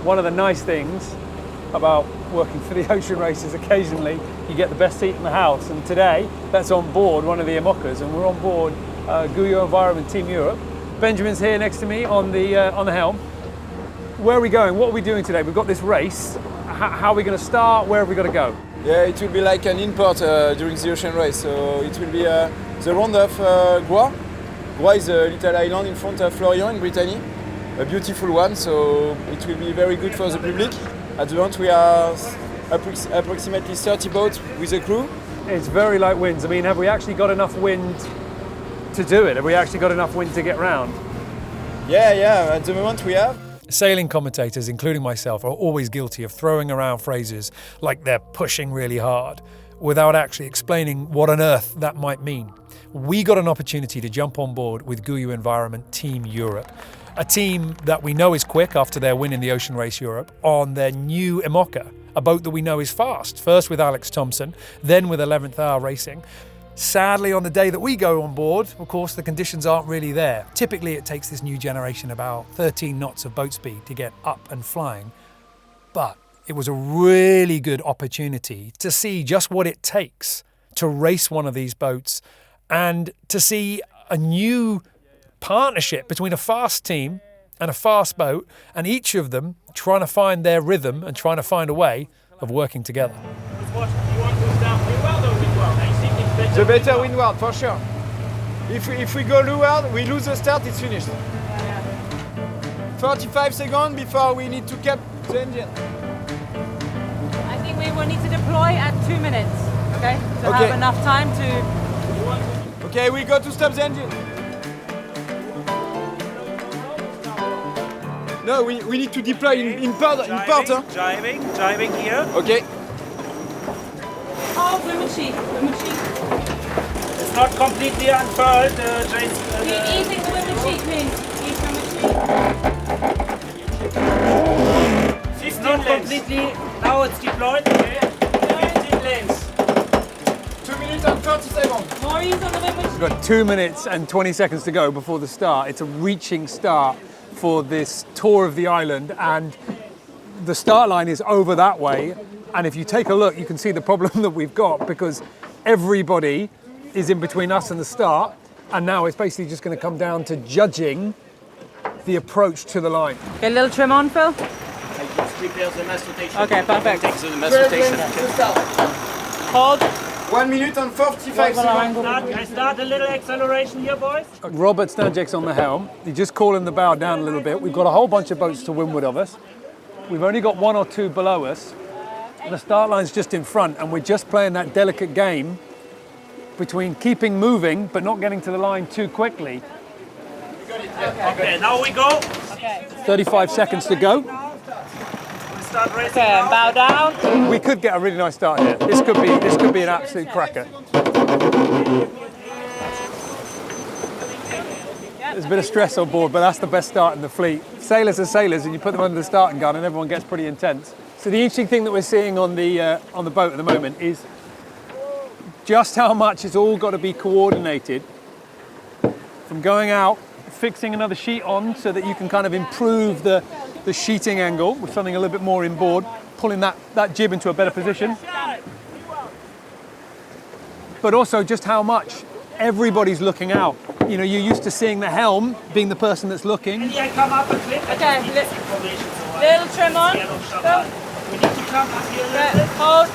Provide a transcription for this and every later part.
One of the nice things about working for the ocean races, occasionally you get the best seat in the house, and today that's on board one of the IMOCAs, and we're on board GUYOT Environment Team Europe. Benjamin's here next to me on the helm. Where are we going? What are we doing today? We've got this race. How are we going to start? Where have we got to go? Yeah, it will be like an import during the ocean race. So it will be the round of GUYOT. GUYOT is a little island in front of Lorient in Brittany. A beautiful one, so it will be very good for the public. At the moment we are approximately 30 boats with a crew. It's very light winds. I mean, have we actually got enough wind to do it? Have we actually got enough wind to get round? Yeah, at the moment we have. Sailing commentators, including myself, are always guilty of throwing around phrases like they're pushing really hard without actually explaining what on earth that might mean. We got an opportunity to jump on board with GUYOT Environment Team Europe, a team that we know is quick after their win in the Ocean Race Europe on their new IMOCA, a boat that we know is fast, first with Alex Thompson, then with 11th Hour Racing. Sadly, on the day that we go on board, of course, the conditions aren't really there. Typically, it takes this new generation about 13 knots of boat speed to get up and flying. But it was a really good opportunity to see just what it takes to race one of these boats and to see a new partnership between a fast team and a fast boat, and each of them trying to find their rhythm and trying to find a way of working together. The better windward, for sure. If we go leeward, we lose the start, it's finished. 45 seconds before we need to cap the engine. I think we will need to deploy at 2 minutes, okay? To have enough time to... Okay, we go to stop the engine. No, we need to deploy in port. Driving here. Okay. Oh, the machine. It's not completely unfurled, James. Easing the wind machine, please. Ease the machine. 15 not completely. Now it's deployed. Okay. 15 lanes. 2 minutes and 30 seconds. More ease on the wind machine. We've got 2 minutes and 20 seconds to go before the start. It's a reaching start for this tour of the island, and the start line is over that way. And if you take a look, you can see the problem that we've got, because everybody is in between us and the start, and now it's basically just going to come down to judging the approach to the line. Get a little trim on, Phil. Just prepare the mass rotation. Okay, perfect. Take the mass rotation. Hold. 1 minute and 45 seconds. I start a little acceleration here, boys. Robert Stanjek's on the helm. He's just calling the bow down a little bit. We've got a whole bunch of boats to windward of us. We've only got 1 or 2 below us. The start line's just in front, and we're just playing that delicate game between keeping moving but not getting to the line too quickly. Okay, now we go. Okay. 35 seconds to go. We start racing Okay, now. bow down. We could get a really nice start here. This could be an absolute cracker. There's a bit of stress on board, but that's the best start in the fleet. Sailors are sailors, and you put them under the starting gun and everyone gets pretty intense. So the interesting thing that we're seeing on the boat at the moment is just how much it's all got to be coordinated, from going out, fixing another sheet on so that you can kind of improve the sheeting angle with something a little bit more inboard, pulling that jib into a better position. But also just how much everybody's looking out. You know, you're used to seeing the helm being the person that's looking. I come up a clip. Okay, little trim on. Go. We need to come up here a little bit. Hold.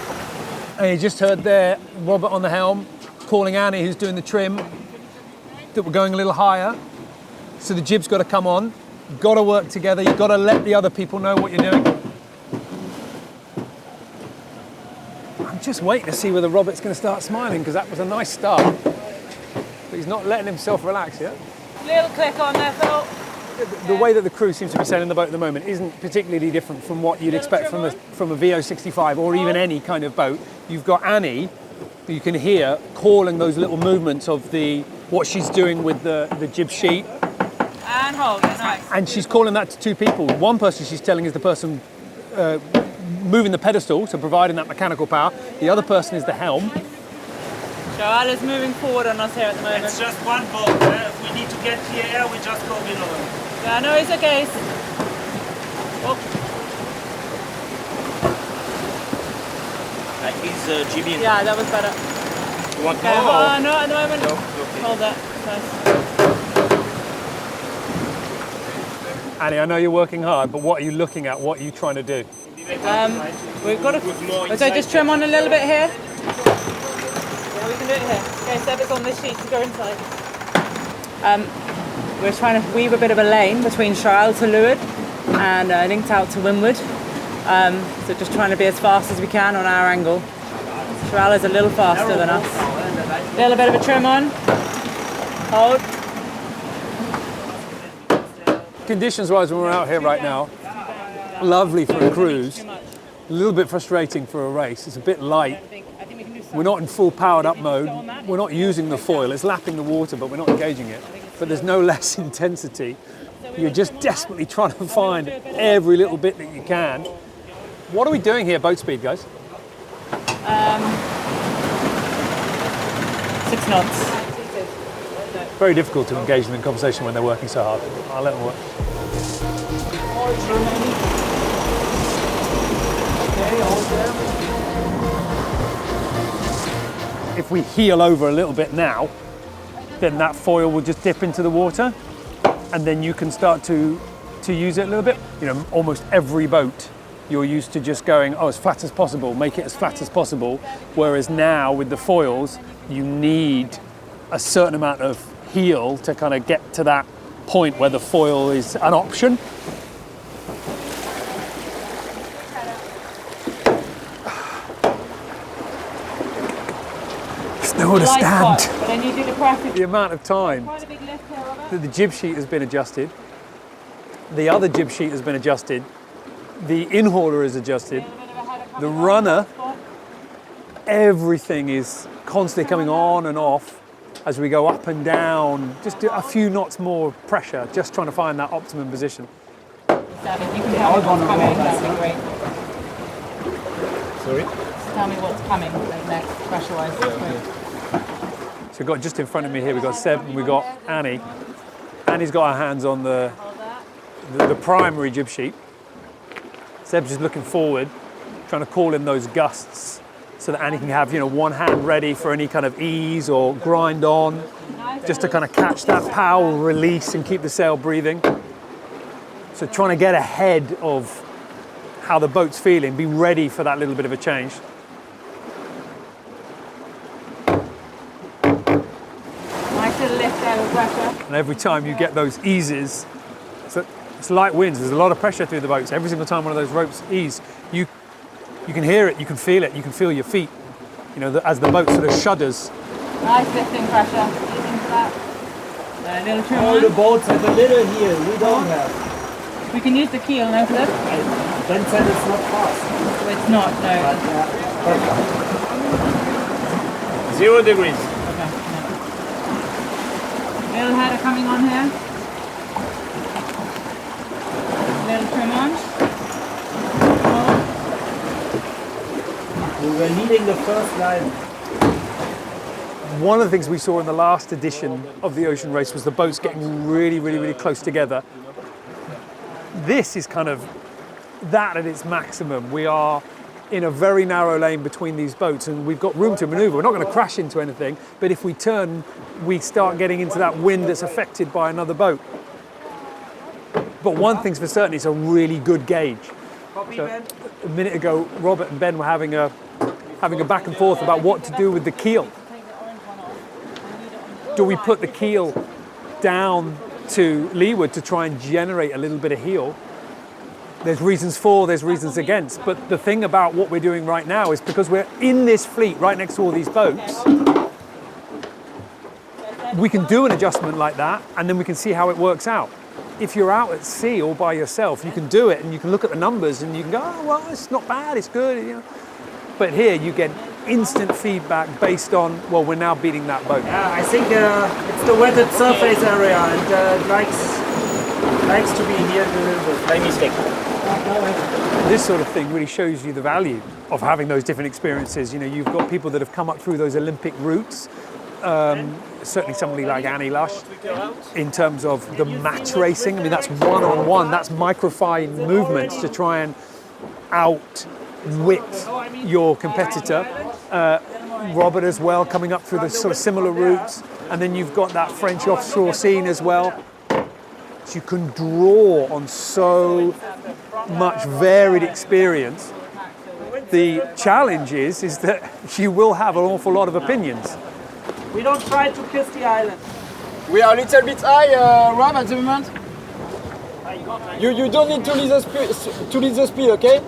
And you just heard there Robert on the helm calling Annie, who's doing the trim, that we're going a little higher. So the jib's got to come on. You've got to work together. You've got to let the other people know what you're doing. I'm just waiting to see whether Robert's going to start smiling, because that was a nice start. But he's not letting himself relax yet. Little click on there, Phil. The way that the crew seems to be sailing the boat at the moment isn't particularly different from what you'd expect from a VO65 or even any kind of boat. You've got Annie, who you can hear calling those little movements of what she's doing with the jib sheet. And hold, nice. And she's calling that to 2 people. One person she's telling is the person moving the pedestal, so providing that mechanical power. The other person is the helm. Joel is moving forward on us here at the moment. It's just one boat. If we need to get clear air, we just go below. Yeah, no, it's okay. Oh. GB. Yeah, that was better. You want Okay, more? Or? no, at the moment. No? Okay. Hold that. Nice. Annie, I know you're working hard, but what are you looking at? What are you trying to do? We've got to. So just trim on a little bit here. Yeah, we can do it here. Okay, Seb, it's on this sheet to go inside. We're trying to weave a bit of a lane between Shral to leeward and linked out to windward. So just trying to be as fast as we can on our angle. Shral is a little faster than us. A little bit of a trim on. Hold. Conditions-wise, when we're out here right now, lovely for a cruise. A little bit frustrating for a race. It's a bit light. We're not in full powered up mode. We're not using the foil. It's lapping the water, but we're not engaging it. But there's no less intensity. You're just desperately trying to find every little bit that you can. What are we doing here, boat speed, guys? 6 knots. Very difficult to engage them in conversation when they're working so hard. I'll let them work. If we heel over a little bit now, then that foil will just dip into the water, and then you can start to use it a little bit. You know, almost every boat, you're used to just going, oh, as flat as possible, make it as flat as possible. Whereas now with the foils, you need a certain amount of heel to kind of get to that point where the foil is an option. It's nowhere to stand. But then you do the practice. The amount of time Quite a big lift here, Robert. that the jib sheet has been adjusted, the other jib sheet has been adjusted, the in-hauler is adjusted, the runner, everything is constantly coming on and off as we go up and down, just a few knots more pressure, just trying to find that optimum position. If you can tell me what's coming, that'd be great. Sorry? Just tell me what's coming like next, pressure-wise. So we've got just in front of me here, we've got Seb and we've got Annie. Annie's got her hands on the primary jib sheet. Seb's just looking forward, trying to call in those gusts so that Annie can have, you know, one hand ready for any kind of ease or grind on, just to kind of catch that power, release and keep the sail breathing. So trying to get ahead of how the boat's feeling, be ready for that little bit of a change. Nice little lift there with pressure. And every time you get those eases, it's light winds, there's a lot of pressure through the boats. Every single time one of those ropes ease, you can hear it, you can feel it, you can feel your feet, you know, as the boat sort of shudders. Nice lifting pressure. Easing to that. A little trim All the on. boats have a little heel, we don't have. We can use the keel, no flip. Ben said it's not fast. It's not, no. But, 0 degrees. Okay. No. Little header coming on here. Little trim on. We were leading the first line. One of the things we saw in the last edition of the Ocean Race was the boats getting really, really, really close together. This is kind of that at its maximum. We are in a very narrow lane between these boats and we've got room to maneuver. We're not going to crash into anything, but if we turn, we start getting into that wind that's affected by another boat. But one thing's for certain, it's a really good gauge. So, a minute ago, Robert and Ben were having a back and forth about what to do with the keel. Do we put the keel down to leeward to try and generate a little bit of heel? There's reasons for, there's reasons against. But the thing about what we're doing right now is because we're in this fleet right next to all these boats, we can do an adjustment like that and then we can see how it works out. If you're out at sea all by yourself, you can do it and you can look at the numbers and you can go, oh, well, it's not bad, it's good, you know. But here you get instant feedback based on, well, we're now beating that boat. Yeah, I think it's the wetted surface area and likes to be here a little bit. By mistake. This sort of thing really shows you the value of having those different experiences. You know, you've got people that have come up through those Olympic routes. Certainly somebody like Annie Lush, in terms of the match racing. I mean, that's one-on-one, that's microfine movements to try and outwit your competitor. Robert as well, coming up through the sort of similar routes. And then you've got that French offshore scene as well. So you can draw on so much varied experience. The challenge is that you will have an awful lot of opinions. We don't try to kiss the island. We are a little bit high, Rob, at the moment. You don't need to lead the speed, okay?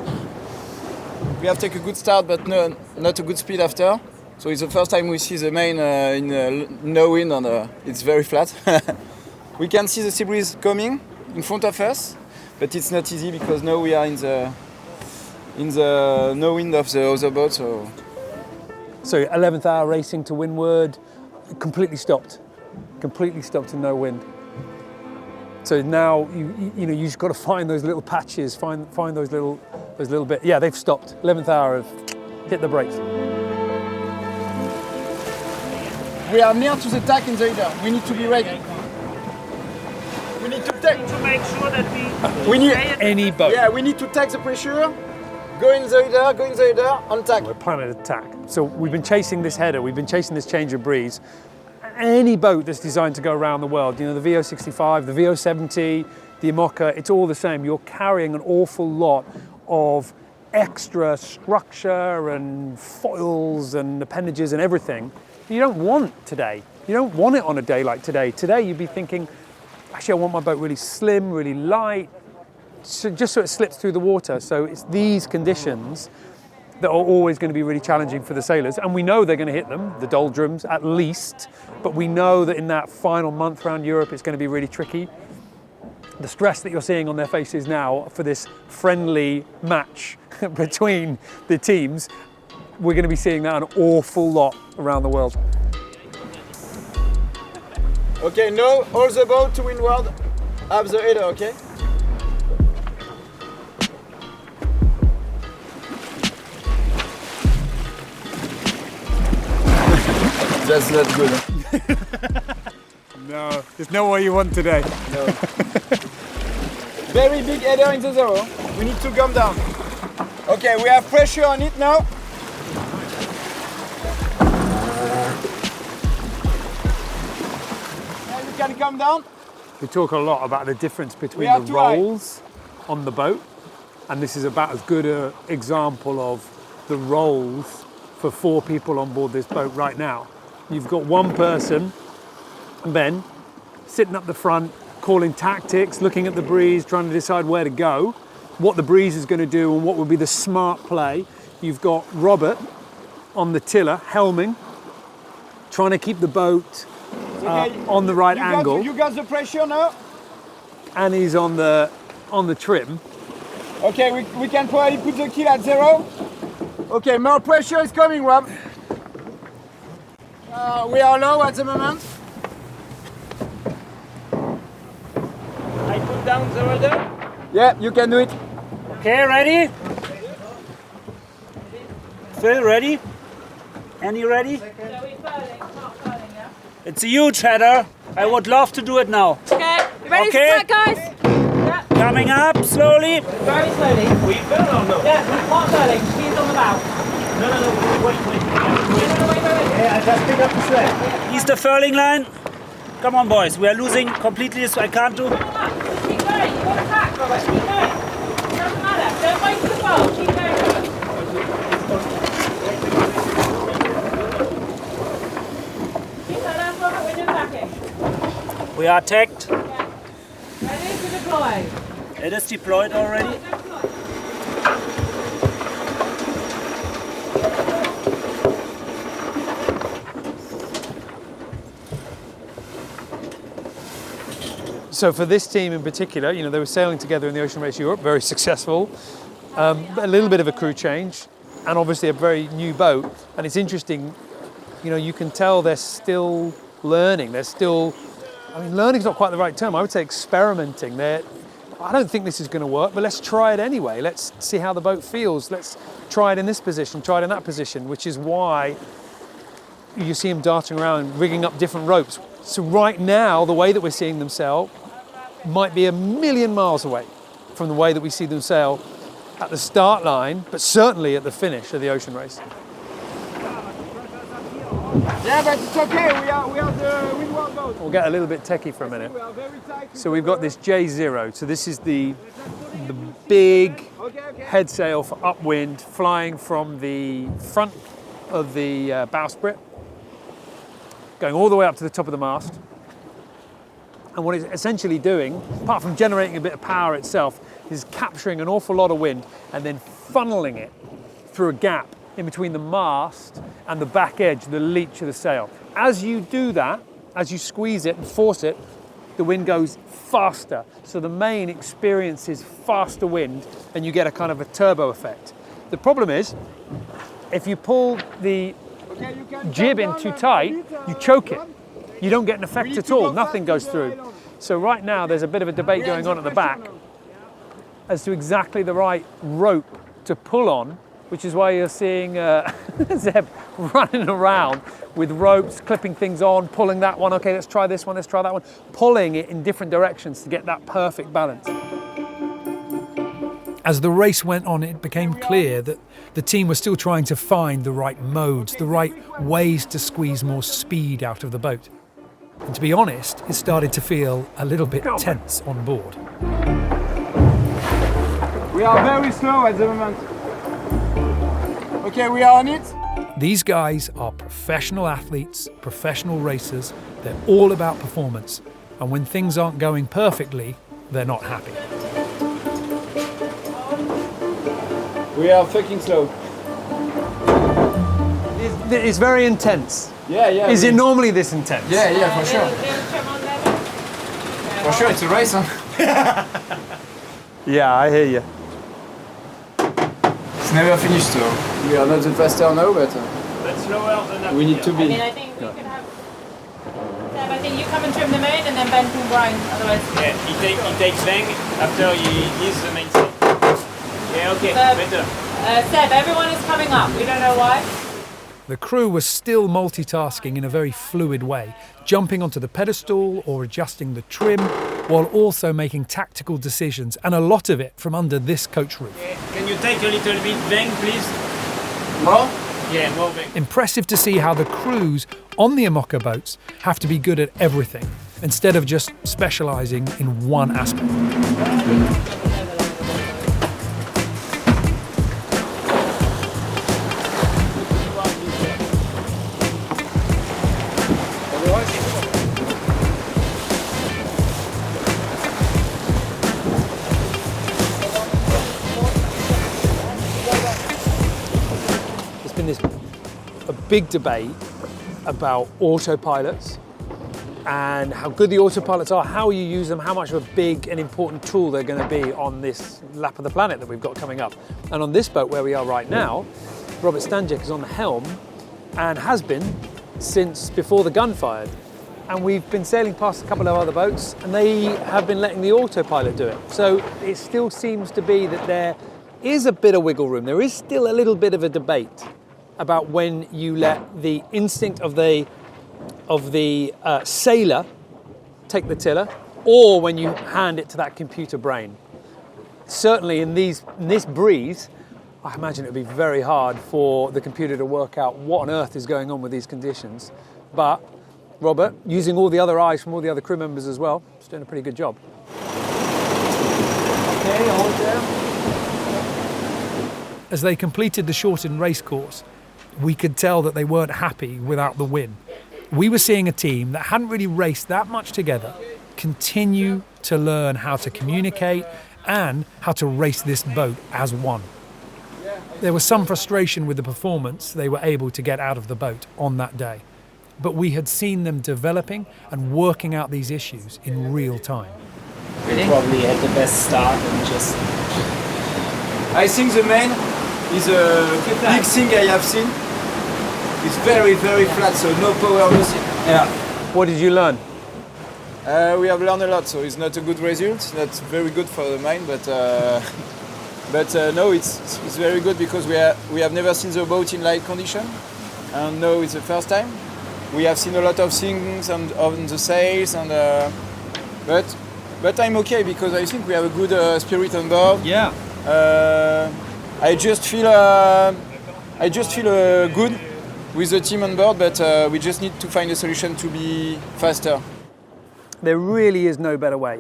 We have taken a good start, but no, not a good speed after. So it's the first time we see the main in no wind and it's very flat. We can see the sea breeze coming in front of us, but it's not easy because now we are in the no wind of the other boat. So 11th hour racing to windward, completely stopped in no wind. So now you know you just got to find those little patches, find those little bits. Yeah, they've stopped. 11th hour have hit the brakes. We are near to the tack in the header. We need to be ready. We need to take To make sure that We need any boat. Yeah, we need to take the pressure. Go in the header, on tack. We're planning to attack. So we've been chasing this header. We've been chasing this change of breeze. Any boat that's designed to go around the world, you know, the VO65, the VO70, the IMOCA, it's all the same. You're carrying an awful lot of extra structure and foils and appendages and everything that you don't want today. You don't want it on a day like today. Today you'd be thinking, actually I want my boat really slim, really light, just so it slips through the water. So it's these conditions that are always going to be really challenging for the sailors, and we know they're going to hit them, the doldrums at least, but we know that in that final month around Europe it's going to be really tricky. The stress that you're seeing on their faces now for this friendly match between the teams, we're going to be seeing that an awful lot around the world. Okay, now all the boat to windward have the header, okay? That's not good. No, there's no way you want today. No. Very big header in the zero. We need to come down. Okay, we have pressure on it now. Now you can come down. We talk a lot about the difference between are the too high. roles on the boat, and this is about as good an example of the roles for 4 people on board this boat right now. You've got one person, Ben, sitting up the front, calling tactics, looking at the breeze, trying to decide where to go, what the breeze is going to do and what would be the smart play. You've got Robert on the tiller, helming, trying to keep the boat on the right angle. You got the pressure now? And he's on the trim. Okay, we can probably put the keel at 0. Okay, more pressure is coming, Rob. We are low at the moment. I put down the rudder. Yeah, you can do it. Okay, ready? Phil, ready? Annie, ready? It's a huge header. I would love to do it now. Okay, you ready Okay. to start, guys? Yeah, Coming up slowly. very slowly. We fell or no? Yeah, not curling, she's on the bow. No, wait. No, wait. Yeah, I just pick up the sled. He's the furling line. Come on, boys. We are losing completely, so I can't do. Keep going, you want to tack, Robert, keep going. Doesn't matter, don't wait for the ball, keep going, Robert. Keep that down, Robert, when you're tacking. We are tagged. Yeah. Ready to deploy. It is deployed already. So for this team in particular, you know, they were sailing together in the Ocean Race Europe, very successful. A little bit of a crew change, and obviously a very new boat. And it's interesting, you know, you can tell they're still learning. Learning's not quite the right term. I would say experimenting. I don't think this is going to work, but let's try it anyway. Let's see how the boat feels. Let's try it in this position, try it in that position, which is why you see them darting around, rigging up different ropes. So right now, the way that we're seeing them sail might be a million miles away from the way that we see them sail at the start line, but certainly at the finish of the Ocean Race. Yeah, but it's okay. We are the windward boat. We'll get a little bit techie for a minute. We are very tight. So we've got this J0. So this is the big head sail for upwind, flying from the front of the bowsprit, going all the way up to the top of the mast. And what it's essentially doing, apart from generating a bit of power itself, is capturing an awful lot of wind and then funneling it through a gap in between the mast and the back edge, the leach of the sail. As you do that, as you squeeze it and force it, the wind goes faster. So the main experiences faster wind and you get a kind of a turbo effect. The problem is, if you pull the jib in too tight, you choke it. You don't get an effect at all, nothing goes through. So right now there's a bit of a debate going on at the back as to exactly the right rope to pull on, which is why you're seeing Zeb running around with ropes, clipping things on, pulling that one, okay, let's try this one, let's try that one, pulling it in different directions to get that perfect balance. As the race went on, it became clear that the team was still trying to find the right modes, the right ways to squeeze more speed out of the boat. And to be honest, it started to feel a little bit tense on board. We are very slow at the moment. Okay, we are on it. These guys are professional athletes, professional racers. They're all about performance. And when things aren't going perfectly, they're not happy. We are fucking slow. It's very intense. Yeah. Is it normally this intense? Yeah, for sure. For sure, it's a race, huh? Yeah, I hear you. It's never finished, so we are not the faster now, but we need to be. I mean, I think we could have. Seb, I think you come and trim the main, and then Ben can grind. Otherwise. Yeah, he takes Bang after he's the main set. Yeah, okay, better. Seb, everyone is coming up. We don't know why. The crew was still multitasking in a very fluid way, jumping onto the pedestal or adjusting the trim, while also making tactical decisions, and a lot of it from under this coach roof. Yeah. Can you take a little bit Bang, please? More? Yeah, more Bang. Impressive to see how the crews on the IMOCA boats have to be good at everything, instead of just specialising in one aspect. A big debate about autopilots and how good the autopilots are, how you use them, how much of a big and important tool they're going to be on this lap of the planet that we've got coming up. And on this boat where we are right now, Robert Stanczyk is on the helm and has been since before the gun fired. And we've been sailing past a couple of other boats and they have been letting the autopilot do it. So it still seems to be that there is a bit of wiggle room. There is still a little bit of a debate about when you let the instinct of the sailor take the tiller, or when you hand it to that computer brain. Certainly in this breeze, I imagine it would be very hard for the computer to work out what on earth is going on with these conditions. But Robert, using all the other eyes from all the other crew members as well, is doing a pretty good job. Okay, hold there. As they completed the shortened race course, we could tell that they weren't happy without the win. We were seeing a team that hadn't really raced that much together continue to learn how to communicate and how to race this boat as one. There was some frustration with the performance they were able to get out of the boat on that day, but we had seen them developing and working out these issues in real time. We probably had the best start and just... I think the main is a big thing I have seen. It's very, very flat, so no power, nothing. Yeah. What did you learn? We have learned a lot, so it's not a good result. Not very good for the main, but no, it's very good because we have never seen the boat in light condition, and now it's the first time. We have seen a lot of things on the sails, and but I'm okay because I think we have a good spirit on board. Yeah. I just feel good with the team on board, but we just need to find a solution to be faster. There really is no better way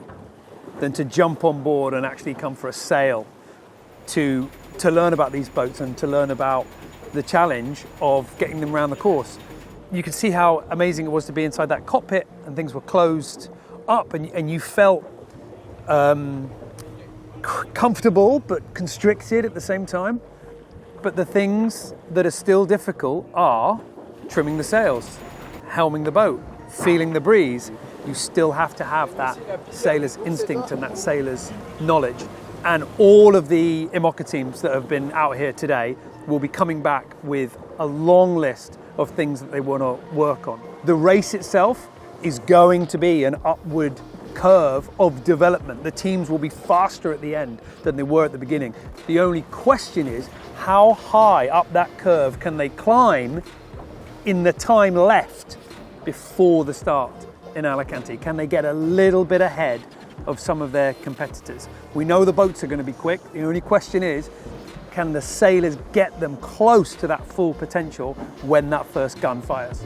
than to jump on board and actually come for a sail to learn about these boats and to learn about the challenge of getting them around the course. You could see how amazing it was to be inside that cockpit and things were closed up and you felt comfortable but constricted at the same time. But the things that are still difficult are trimming the sails, helming the boat, feeling the breeze. You still have to have that sailor's instinct and that sailor's knowledge. And all of the IMOCA teams that have been out here today will be coming back with a long list of things that they want to work on. The race itself is going to be an upward curve of development. The teams will be faster at the end than they were at the beginning. The only question is, how high up that curve can they climb in the time left before the start in Alicante? Can they get a little bit ahead of some of their competitors? We know the boats are going to be quick. The only question is, can the sailors get them close to that full potential when that first gun fires?